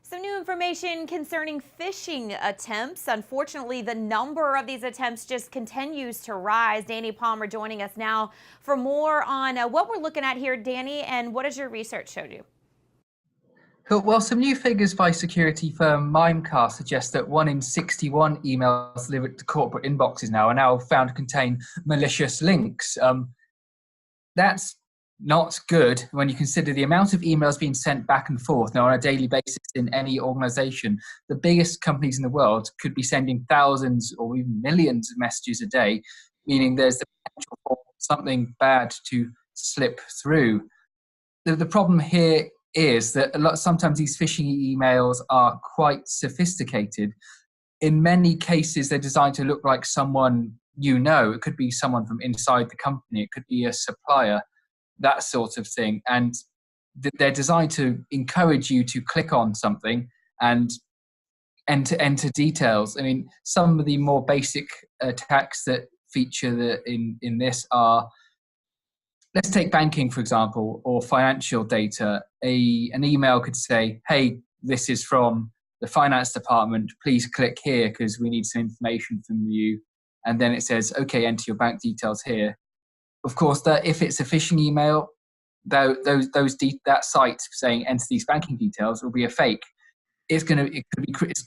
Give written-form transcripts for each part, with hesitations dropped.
Some new information concerning phishing attempts. Unfortunately, the number of these attempts just continues to rise. Danny Palmer joining us now for more on what we're looking at here, Danny, and what has your research showed you? Cool. Well, some new figures by security firm Mimecast suggest that 1 in 61 emails delivered to corporate inboxes now are now found to contain malicious links. That's not good when you consider the amount of emails being sent back and forth now on a daily basis in any organization. The biggest companies in the world could be sending thousands or even millions of messages a day, meaning there's the potential for something bad to slip through. The problem here is that sometimes these phishing emails are quite sophisticated. In many cases, they're designed to look like someone you know. It could be someone from inside the company. It could be a supplier, that sort of thing. And they're designed to encourage you to click on something and enter details. I mean, some of the more basic attacks that feature in this are, let's take banking, for example, or financial data. An email could say, hey, this is from the finance department. Please click here because we need some information from you. And then it says, okay, enter your bank details here. Of course, that if it's a phishing email, that site saying enter these banking details will be a fake. It's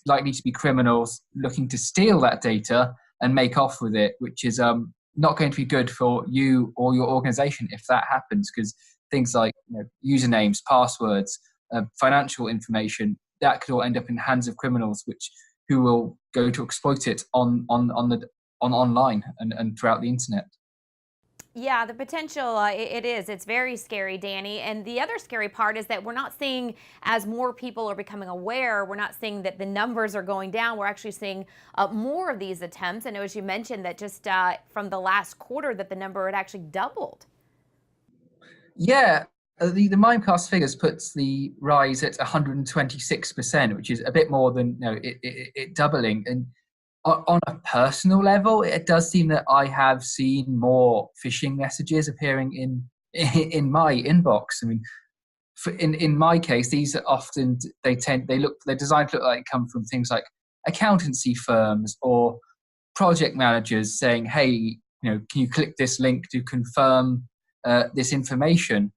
likely to be criminals looking to steal that data and make off with it, which is not going to be good for you or your organization if that happens, because things like usernames, passwords, financial information, that could all end up in the hands of criminals, who will go to exploit it online and throughout the internet. Yeah, the potential, it's very scary, Danny. And the other scary part is that we're not seeing, as more people are becoming aware, we're not seeing that the numbers are going down. We're actually seeing more of these attempts. I know, as you mentioned, that just from the last quarter that the number had actually doubled. Yeah, the Mimecast figures puts the rise at 126%, which is a bit more than it doubling. And on a personal level, it does seem that I have seen more phishing messages appearing in my inbox. I mean, in my case, these are often they're designed to look like they come from things like accountancy firms or project managers saying, "Hey, can you click this link to confirm this information?"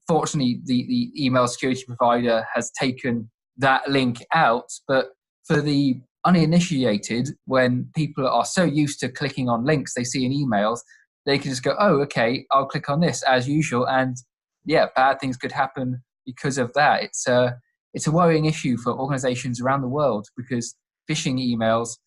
Fortunately, the email security provider has taken that link out, but for the uninitiated, when people are so used to clicking on links they see in emails, they can just go, oh, okay, I'll click on this as usual, and yeah, bad things could happen because of that. It's a worrying issue for organizations around the world, because phishing emails,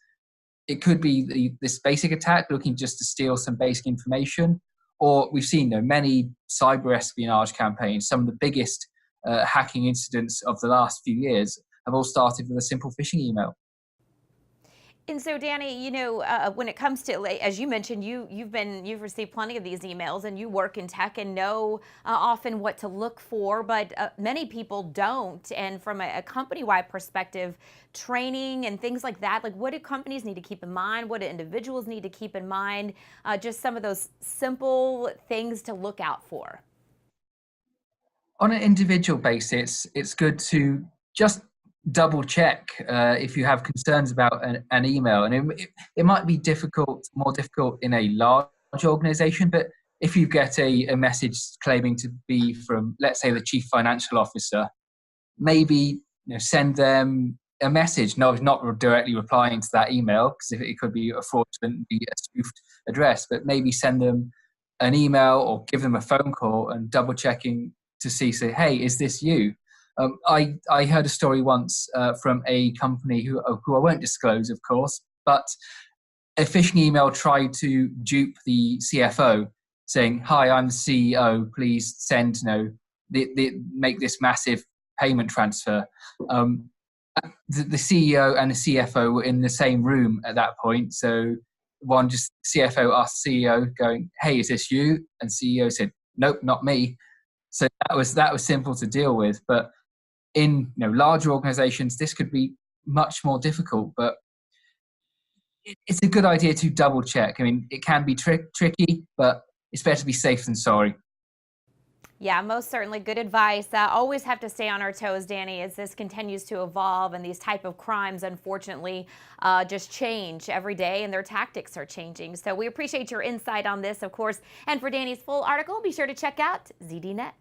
it could be this basic attack looking just to steal some basic information, or we've seen many cyber espionage campaigns. Some of the biggest hacking incidents of the last few years have all started with a simple phishing email. And so, Danny, when it comes to, as you mentioned, you've received plenty of these emails, and you work in tech and know often what to look for, but many people don't. And from a company-wide perspective, training and things like that, like what do companies need to keep in mind? What do individuals need to keep in mind? Just some of those simple things to look out for. On an individual basis, it's good to just double check if you have concerns about an email. And it might be more difficult in a large organization, but if you get a message claiming to be from, let's say, the chief financial officer, maybe send them a message, not directly replying to that email, because it could be a fraudulent, be a spoofed address, but maybe send them an email or give them a phone call and double checking to say, hey, is this you? I heard a story once from a company who I won't disclose, of course, but a phishing email tried to dupe the CFO, saying, "Hi, I'm the CEO. Please send, make this massive payment transfer." The CEO and the CFO were in the same room at that point, so CFO asked CEO, going, "Hey, is this you?" And CEO said, "Nope, not me." So that was simple to deal with, but in larger organizations, this could be much more difficult. But it's a good idea to double check. I mean, it can be tricky, but it's better to be safe than sorry. Yeah, most certainly good advice. Always have to stay on our toes, Danny, as this continues to evolve and these type of crimes, unfortunately, just change every day and their tactics are changing. So we appreciate your insight on this, of course. And for Danny's full article, be sure to check out ZDNet.